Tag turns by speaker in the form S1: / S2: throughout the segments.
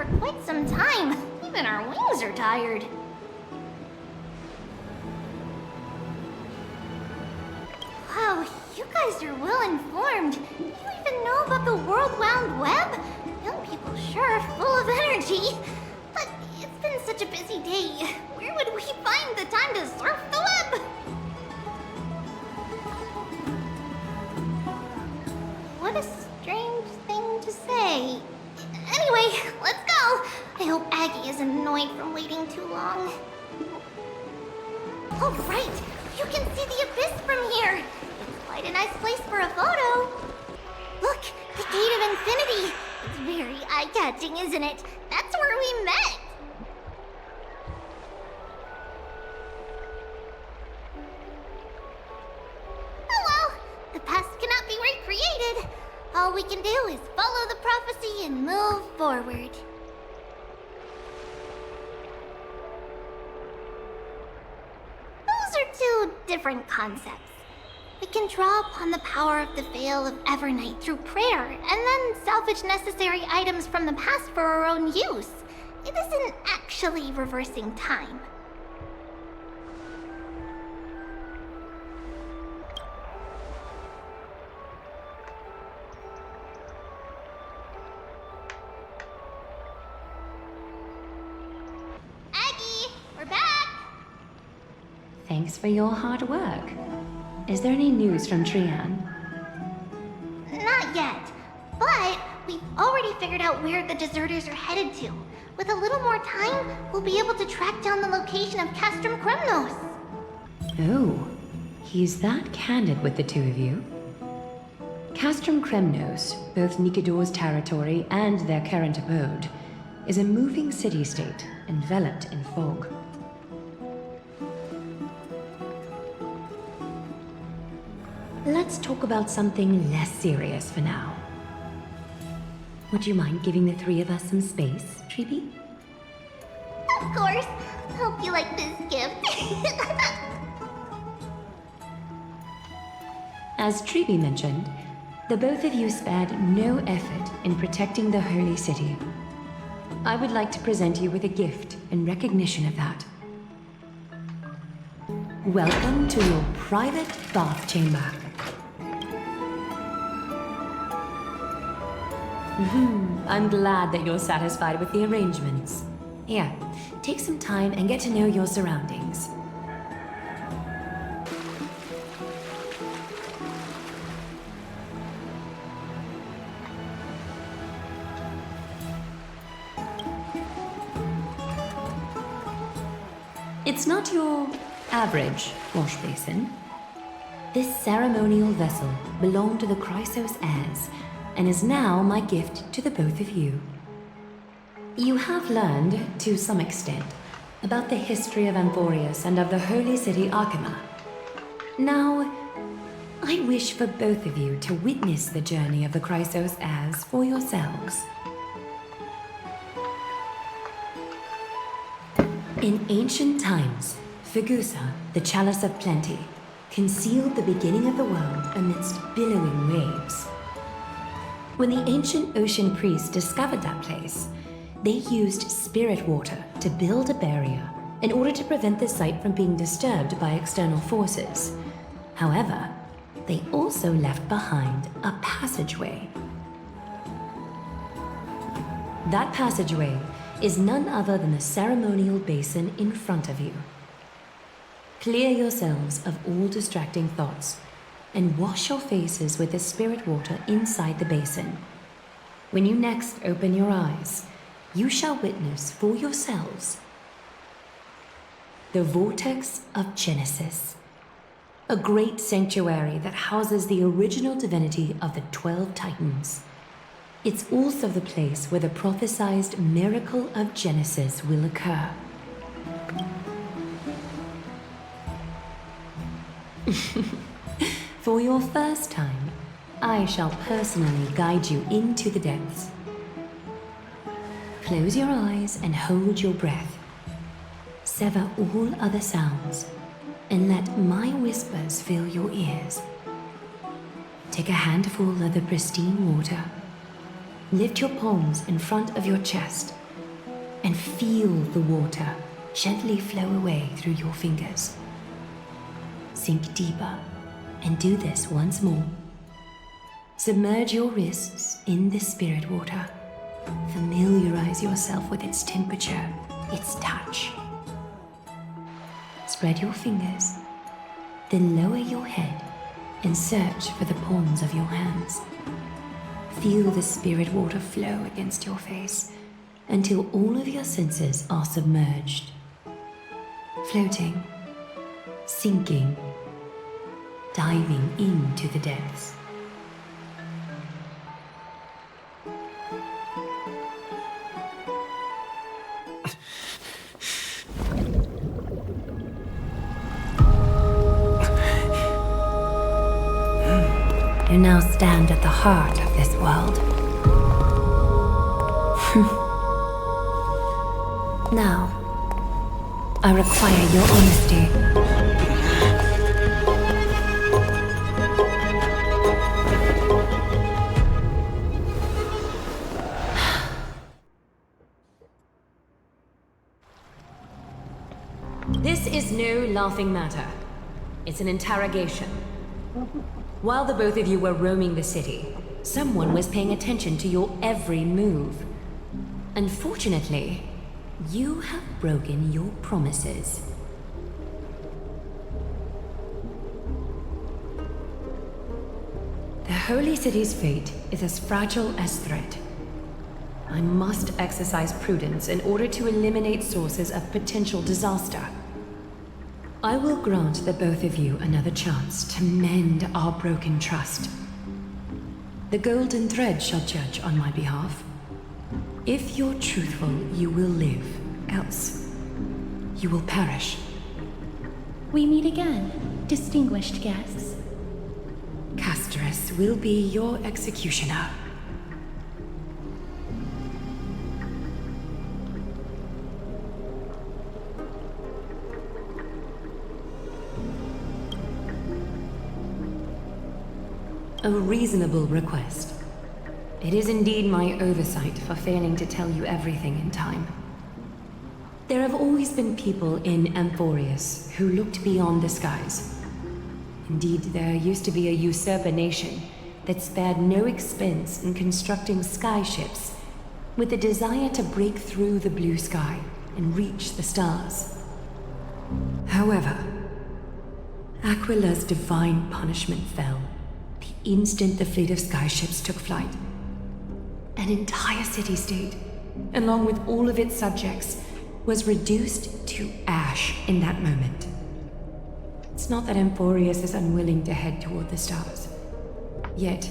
S1: for quite some time. Even our wings are tired. Wow, you guys are well informed. You even know about the World Wide Web? Young people sure are full of energy. But it's been such a busy day. Where would we find the time to surf the web? What a strange thing to say. Anyway, let's go. I hope Aggie isn't annoyed from waiting too long. Oh, right. You can see the abyss from here. It's quite a nice place for a photo. Look, the Gate of Infinity. It's very eye-catching, isn't it? That's where we met. Oh well, the past cannot be recreated. All we can do is follow the prophecy and move forward. Those are two different concepts. We can draw upon the power of the Veil of Evernight through prayer, and then salvage necessary items from the past for our own use. It isn't actually reversing time. Aggie, we're back!
S2: Thanks for your hard work. Is there any news from Trian?
S1: Not yet, but we've already figured out where the deserters are headed to. With a little more time, we'll be able to track down the location of Castrum Kremnos.
S2: Oh, he's that candid with the two of you. Castrum Kremnos, both Nikador's territory and their current abode, is a moving city-state enveloped in fog. Let's talk about something less serious for now. Would you mind giving the three of us some space, Treeby?
S1: Of course. Hope you like this gift.
S2: As Treeby mentioned, the both of you spared no effort in protecting the holy city. I would like to present you with a gift in recognition of that. Welcome to your private bath chamber. I'm glad that you're satisfied with the arrangements. Here, take some time and get to know your surroundings. It's not your average wash basin. This ceremonial vessel belonged to the Chrysos heirs and is now my gift to the both of you. You have learned, to some extent, about the history of Amphoreus and of the holy city Archima. Now, I wish for both of you to witness the journey of the Chrysos heirs for yourselves. In ancient times, Fegusa, the Chalice of Plenty, concealed the beginning of the world amidst billowing waves. When the ancient ocean priests discovered that place, they used spirit water to build a barrier in order to prevent the site from being disturbed by external forces. However, they also left behind a passageway. That passageway is none other than the ceremonial basin in front of you. Clear yourselves of all distracting thoughts and wash your faces with the spirit water inside the basin. When you next open your eyes, you shall witness for yourselves the Vortex of Genesis, a great sanctuary that houses the original divinity of the 12 Titans. It's also the place where the prophesied miracle of Genesis will occur. For your first time, I shall personally guide you into the depths. Close your eyes and hold your breath. Sever all other sounds and let my whispers fill your ears. Take a handful of the pristine water. Lift your palms in front of your chest and feel the water gently flow away through your fingers. Sink deeper and do this once more. Submerge your wrists in the spirit water. Familiarize yourself with its temperature, its touch. Spread your fingers, then lower your head and search for the palms of your hands. Feel the spirit water flow against your face until all of your senses are submerged. Floating, sinking, diving into the depths. You now stand at the heart of this world. Now, I require your honesty. This is no laughing matter. It's an interrogation. While the both of you were roaming the city, someone was paying attention to your every move. Unfortunately, you have broken your promises. The Holy City's fate is as fragile as threat. I must exercise prudence in order to eliminate sources of potential disaster. I will grant the both of you another chance to mend our broken trust. The golden thread shall judge on my behalf. If you're truthful, you will live. Else, you will perish.
S3: We meet again, distinguished guests.
S2: Castress will be your executioner. A reasonable request. It is indeed my oversight for failing to tell you everything in time. There have always been people in Amphoreus who looked beyond the skies. Indeed, there used to be a usurper nation that spared no expense in constructing skyships with the desire to break through the blue sky and reach the stars. However, Aquila's divine punishment fell the instant the fleet of skyships took flight. An entire city-state, along with all of its subjects, was reduced to ash in that moment. It's not that Amphoreus is unwilling to head toward the stars. Yet,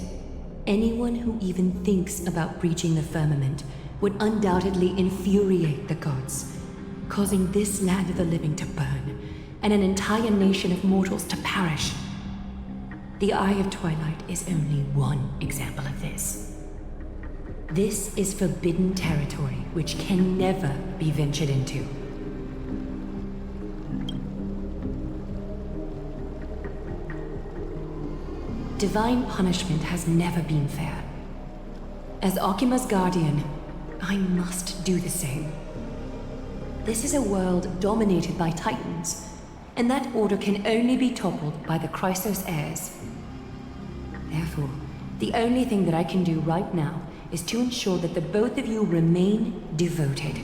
S2: anyone who even thinks about breaching the firmament would undoubtedly infuriate the gods, causing this land of the living to burn, and an entire nation of mortals to perish. The Eye of Twilight is only one example of this. This is forbidden territory which can never be ventured into. Divine punishment has never been fair. As Okima's guardian, I must do the same. This is a world dominated by Titans, and that order can only be toppled by the Chrysos heirs. Therefore, the only thing that I can do right now is to ensure that the both of you remain devoted.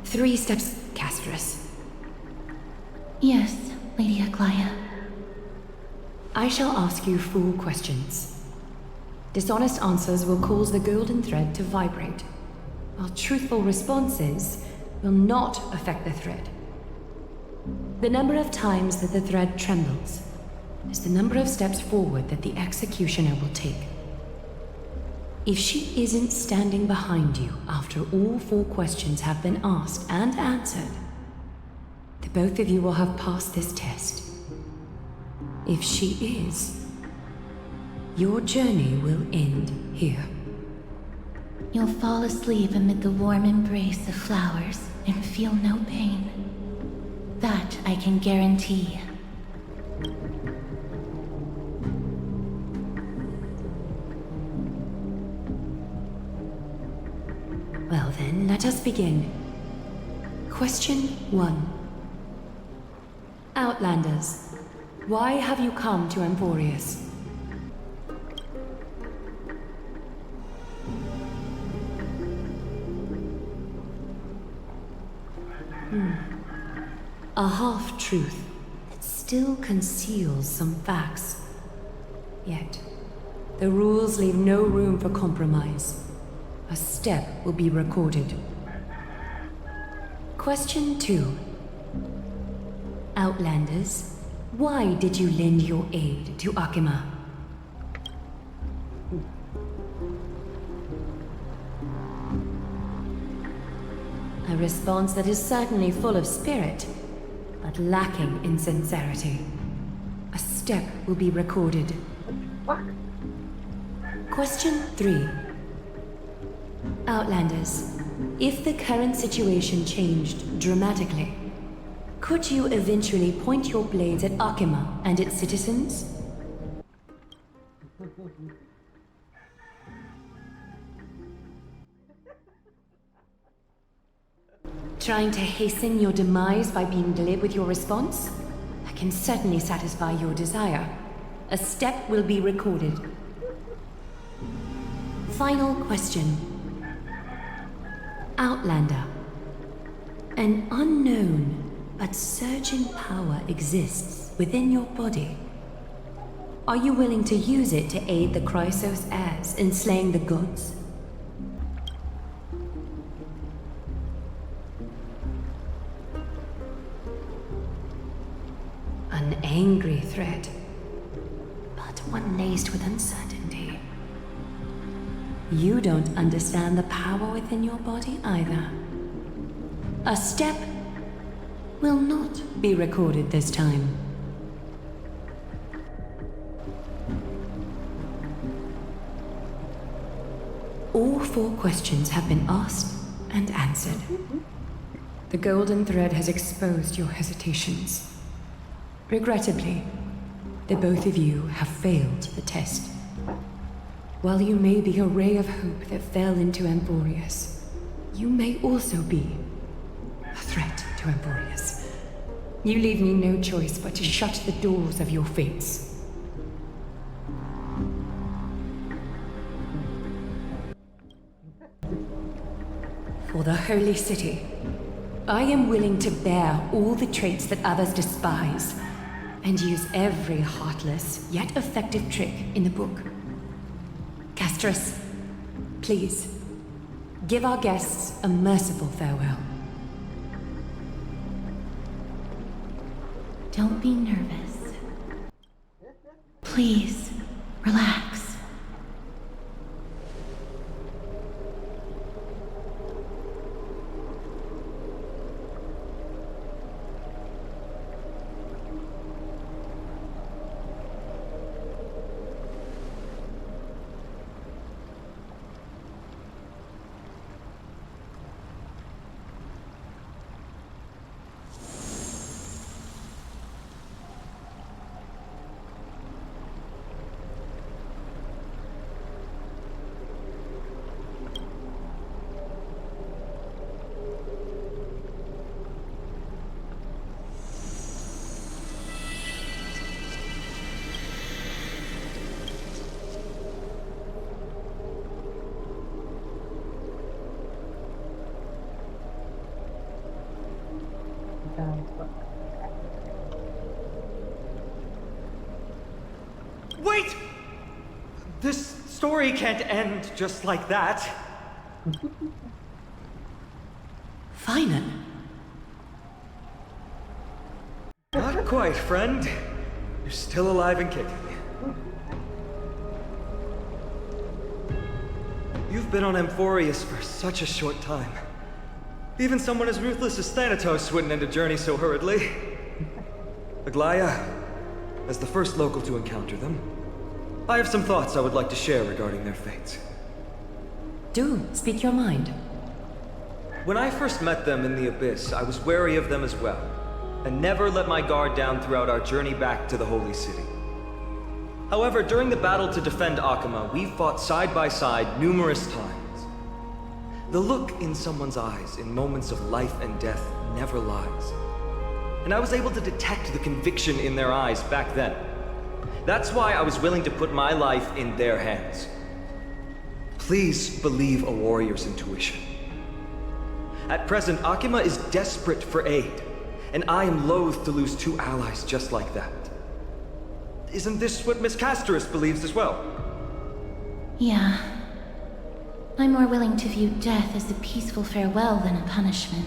S2: 3 steps, Castress.
S3: Yes, Lady Aglaia.
S2: I shall ask you 4 questions. Dishonest answers will cause the golden thread to vibrate, while truthful responses will not affect the thread. The number of times that the thread trembles is the number of steps forward that the executioner will take. If she isn't standing behind you after all 4 questions have been asked and answered, the both of you will have passed this test. If she is, your journey will end here.
S3: You'll fall asleep amid the warm embrace of flowers and feel no pain. That I can guarantee.
S2: begin. Question 1. Outlanders, why have you come to Amphoreus? A half-truth that still conceals some facts. Yet, the rules leave no room for compromise. A step will be recorded. Question 2. Outlanders, why did you lend your aid to Akima? A response that is certainly full of spirit, but lacking in sincerity. A step will be recorded. Question 3. Outlanders, if the current situation changed dramatically, could you eventually point your blades at Akima and its citizens? Trying to hasten your demise by being glib with your response? I can certainly satisfy your desire. A step will be recorded. Final question. Outlander. An unknown but surging power exists within your body. Are you willing to use it to aid the Chrysos heirs in slaying the gods? An angry threat, but one laced with uncertainty. You don't understand the power within your body either. A step will not be recorded this time. All 4 questions have been asked and answered. The golden thread has exposed your hesitations. Regrettably, the both of you have failed the test. While you may be a ray of hope that fell into Amphoreus, you may also be a threat to Amphoreus. You leave me no choice but to shut the doors of your fates. For the Holy City, I am willing to bear all the traits that others despise, and use every heartless yet effective trick in the book. Castris, please, give our guests a merciful farewell.
S3: Don't be nervous. Please, relax.
S4: Wait! This story can't end just like that.
S2: Final.
S4: Not quite, friend. You're still alive and kicking. You've been on Amphoreus for such a short time. Even someone as ruthless as Thanatos wouldn't end a journey so hurriedly. Aglaya, as the first local to encounter them, I have some thoughts I would like to share regarding their fates.
S2: Do speak your mind.
S4: When I first met them in the Abyss, I was wary of them as well, and never let my guard down throughout our journey back to the Holy City. However, during the battle to defend Akima, we fought side by side numerous times. The look in someone's eyes in moments of life and death never lies. And I was able to detect the conviction in their eyes back then. That's why I was willing to put my life in their hands. Please believe a warrior's intuition. At present, Akima is desperate for aid, and I am loath to lose two allies just like that. Isn't this what Miss Casterus believes as well?
S3: Yeah. I'm more willing to view death as a peaceful farewell than a punishment.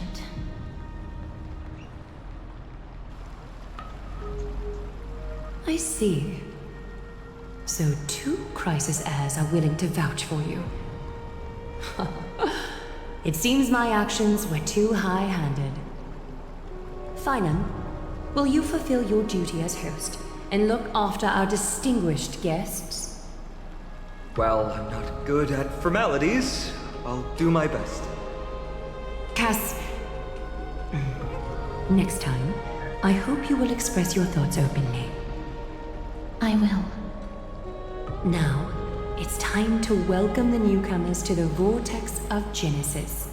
S2: I see. So two crisis heirs are willing to vouch for you. It seems my actions were too high-handed. Finan, will you fulfill your duty as host and look after our distinguished guests?
S4: Well, I'm not good at formalities. I'll do my best.
S2: Cass... Next time, I hope you will express your thoughts openly.
S3: I will.
S2: Now, it's time to welcome the newcomers to the Vortex of Genesis.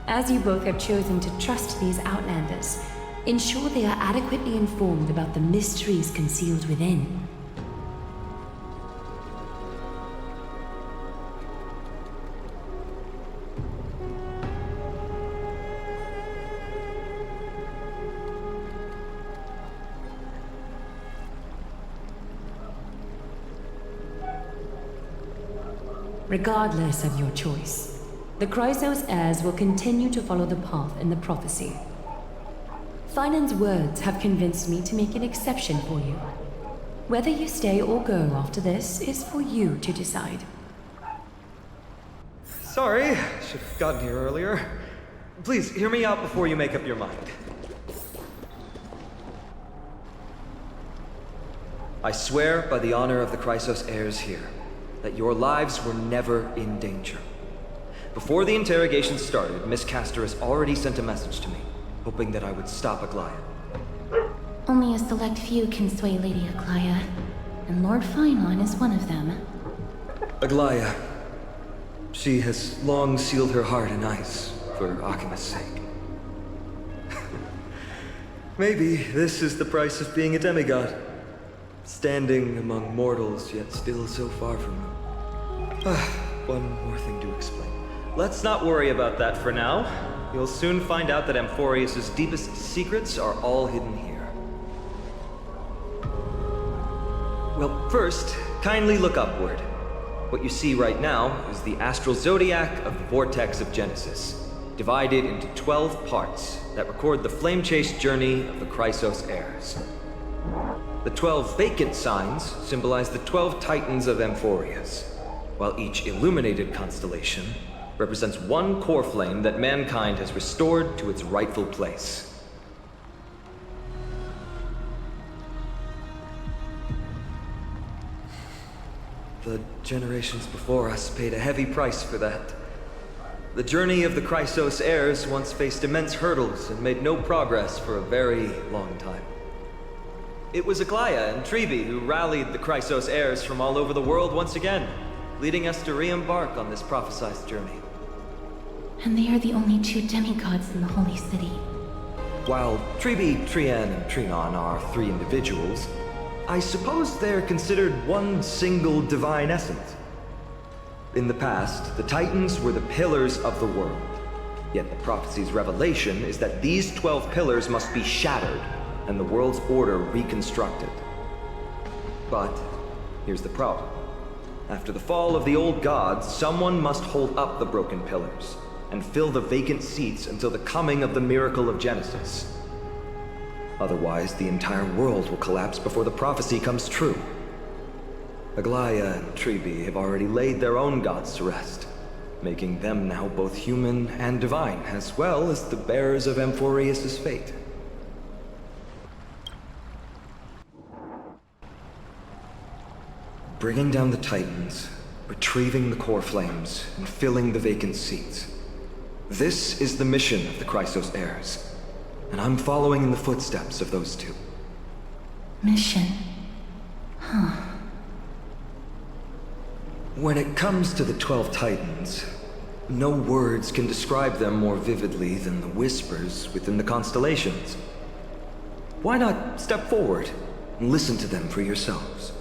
S2: As you both have chosen to trust these Outlanders, ensure they are adequately informed about the mysteries concealed within. Regardless of your choice, the Chrysos heirs will continue to follow the path in the prophecy. Finan's words have convinced me to make an exception for you. Whether you stay or go after this is for you to decide.
S4: Sorry, should have gotten here earlier. Please, hear me out before you make up your mind. I swear by the honor of the Chrysos heirs here, that your lives were never in danger. Before the interrogation started, Miss Casterus already sent a message to me, hoping that I would stop Aglaya.
S3: Only a select few can sway Lady Aglaya, and Lord Finon is one of them.
S4: Aglaya. She has long sealed her heart in ice for Akima's sake. Maybe this is the price of being a demigod. Standing among mortals, yet still so far from them. One more thing to explain. Let's not worry about that for now. You'll soon find out that Amphoreus' deepest secrets are all hidden here. Well, first, kindly look upward. What you see right now is the astral zodiac of the Vortex of Genesis, divided into 12 parts that record the flame-chased journey of the Chrysos heirs. The 12 vacant signs symbolize the 12 titans of Amphoreus, while each illuminated constellation represents one core flame that mankind has restored to its rightful place. The generations before us paid a heavy price for that. The journey of the Chrysos heirs once faced immense hurdles and made no progress for a very long time. It was Aglaya and Tribi who rallied the Chrysos heirs from all over the world once again, leading us to re-embark on this prophesized journey.
S3: And they are the only two demigods in the Holy City.
S4: While Tribi, Trian, and Trinon are three individuals, I suppose they're considered one single divine essence. In the past, the Titans were the pillars of the world. Yet the prophecy's revelation is that these 12 pillars must be shattered and the world's order reconstructed. But here's the problem. After the fall of the old gods, someone must hold up the broken pillars and fill the vacant seats until the coming of the miracle of Genesis. Otherwise, the entire world will collapse before the prophecy comes true. Aglaya and Tribi have already laid their own gods to rest, making them now both human and divine, as well as the bearers of Amphoreus' fate. Bringing down the Titans, retrieving the core flames, and filling the vacant seats. This is the mission of the Chrysos heirs, and I'm following in the footsteps of those two.
S3: Mission? Huh.
S4: When it comes to the 12 Titans, No words can describe them more vividly than the whispers within the constellations. Why not step forward and listen to them for yourselves?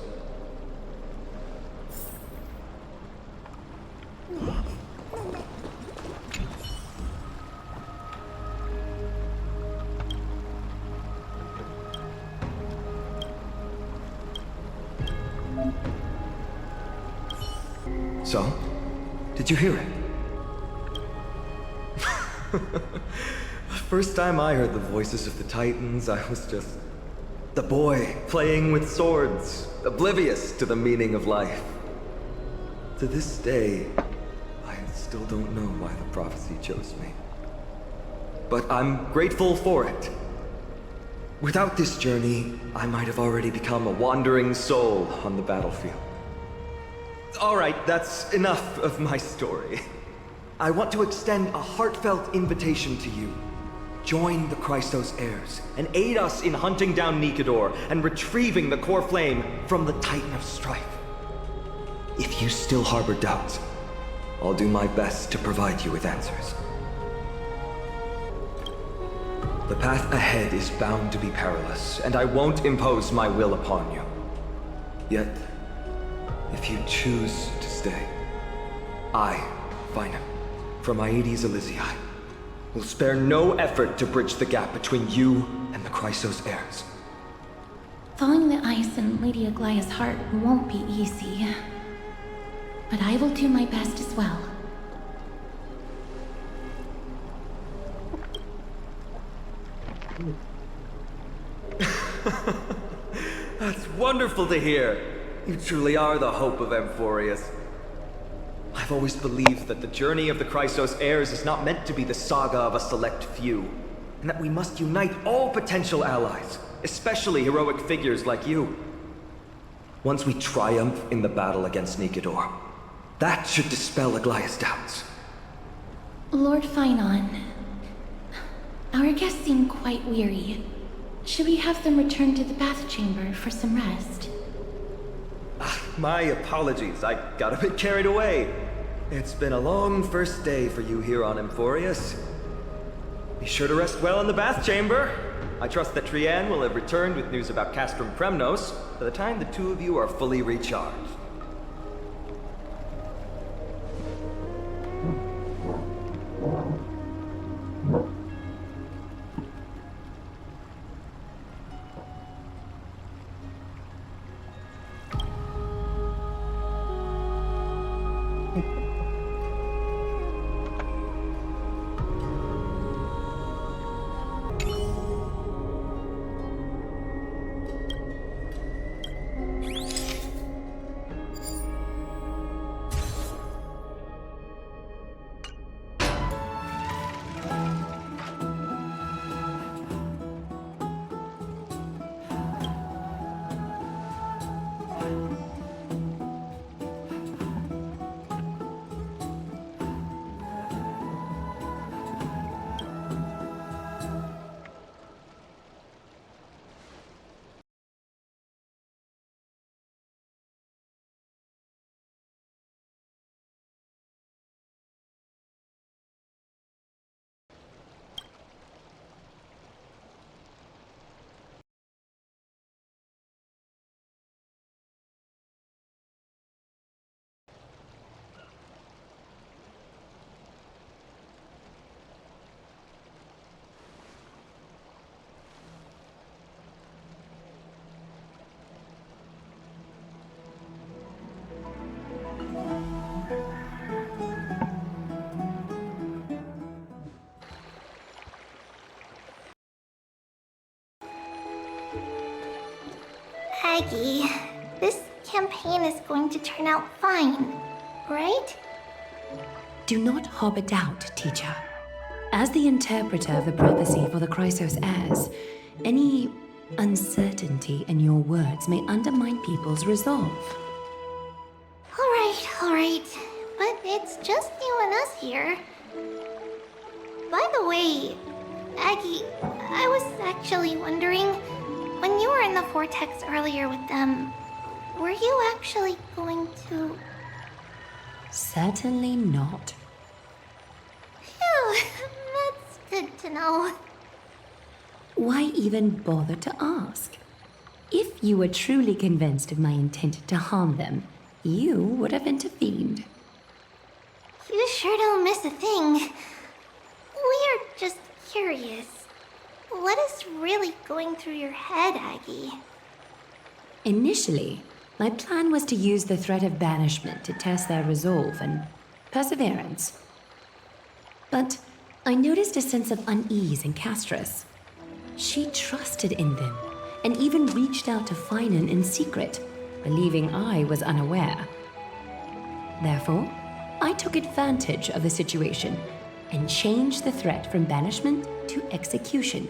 S4: So, did you hear it? First time I heard the voices of the Titans, I was just the boy playing with swords, oblivious to the meaning of life. To this day, I still don't know why the prophecy chose me. But I'm grateful for it. Without this journey, I might have already become a wandering soul on the battlefield. All right, that's enough of my story. I want to extend a heartfelt invitation to you. Join the Christos heirs and aid us in hunting down Nikedor and retrieving the core flame from the Titan of Strife. If you still harbor doubts, I'll do my best to provide you with answers. The path ahead is bound to be perilous, and I won't impose my will upon you. Yet, if you choose to stay, I, Finam, from Aedes Elysiae, will spare no effort to bridge the gap between you and the Chrysos heirs.
S3: Thawing the ice in Lady Aglaya's heart won't be easy. But I will do my best as well.
S4: That's wonderful to hear. You truly are the hope of Amphoreus. I've always believed that the journey of the Chrysos heirs is not meant to be the saga of a select few, and that we must unite all potential allies, especially heroic figures like you. Once we triumph in the battle against Nikedor, that should dispel Aglaya's doubts.
S3: Lord Finon, our guests seem quite weary. Should we have them return to the bath chamber for some rest?
S4: My apologies, I got a bit carried away. It's been a long first day for you here on Amphoreus. Be sure to rest well in the bath chamber. I trust that Trianne will have returned with news about Castrum Premnos by the time the two of you are fully recharged.
S1: Aggie, this campaign is going to turn out fine, right?
S2: Do not harbor doubt, teacher. As the interpreter of the prophecy for the Chrysos heirs, any uncertainty in your words may undermine people's resolve.
S1: All right. But it's just you and us here. By the way, Aggie, I was actually wondering, when you were in the vortex earlier with them, were you actually going to...
S2: Certainly not.
S1: That's good to know.
S2: Why even bother to ask? If you were truly convinced of my intent to harm them, you would have intervened.
S1: You sure don't miss a thing. We're just curious. What is really going through your head, Aggie?
S2: Initially, my plan was to use the threat of banishment to test their resolve and perseverance. But I noticed a sense of unease in Castris. She trusted in them and even reached out to Finan in secret, believing I was unaware. Therefore, I took advantage of the situation and changed the threat from banishment to execution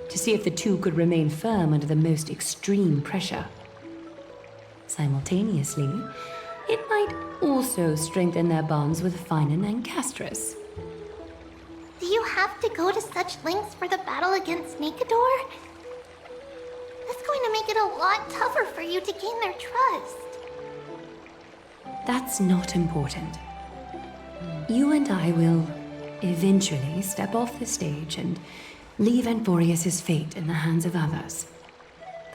S2: to see if the two could remain firm under the most extreme pressure. Simultaneously, it might also strengthen their bonds with Finan and Castris.
S1: Do you have to go to such lengths for the battle against Nakador? That's going to make it a lot tougher for you to gain their trust.
S2: That's not important. You and I will eventually step off the stage and leave Amphoreus' fate in the hands of others.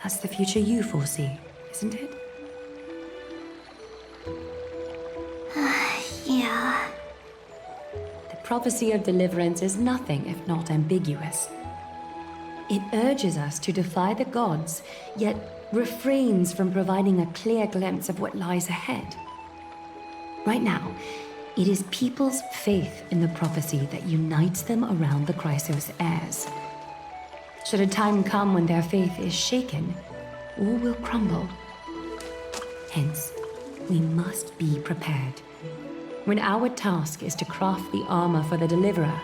S2: That's the future you foresee, isn't it?
S1: Yeah.
S2: The prophecy of deliverance is nothing if not ambiguous. It urges us to defy the gods, yet refrains from providing a clear glimpse of what lies ahead. Right now, it is people's faith in the prophecy that unites them around the Chrysos heirs. Should a time come when their faith is shaken, all will crumble. Hence, we must be prepared. When our task is to craft the armor for the deliverer,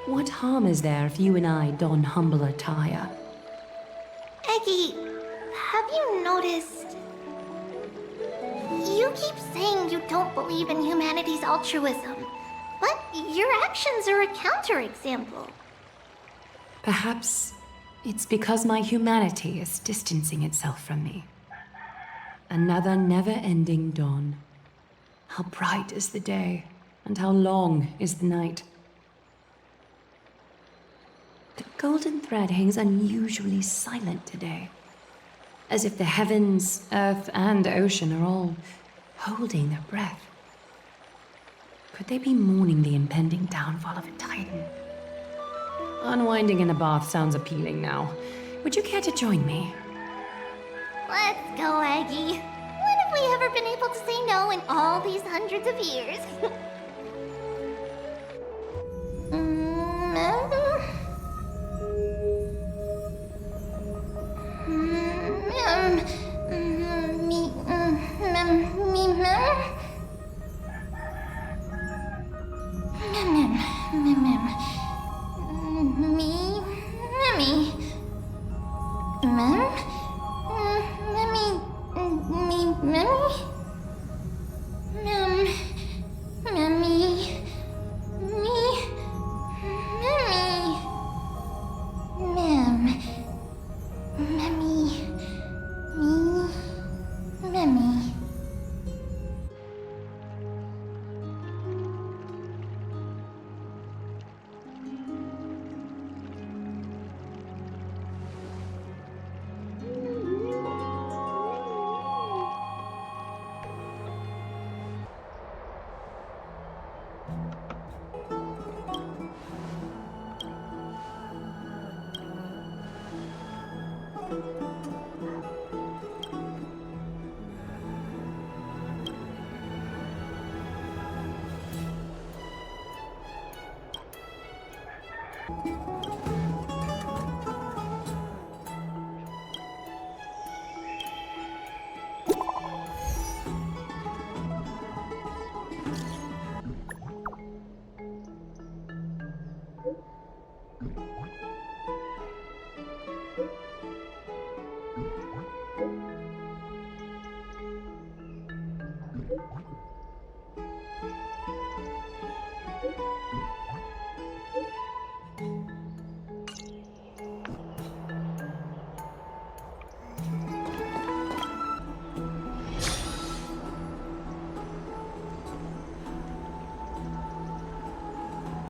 S2: what harm is there if you and I don humble attire?
S1: Eggie, have you noticed? You keep saying you don't believe in humanity's altruism, but your actions are a counterexample.
S2: Perhaps it's because my humanity is distancing itself from me. Another never-ending dawn. How bright is the day, and how long is the night. The golden thread hangs unusually silent today, as if the heavens, earth, and ocean are all holding their breath. Could they be mourning the impending downfall of a titan? Unwinding in a bath sounds appealing now. Would you care to join me?
S1: Let's go, Aggie. When have we ever been able to say no in all these hundreds of years?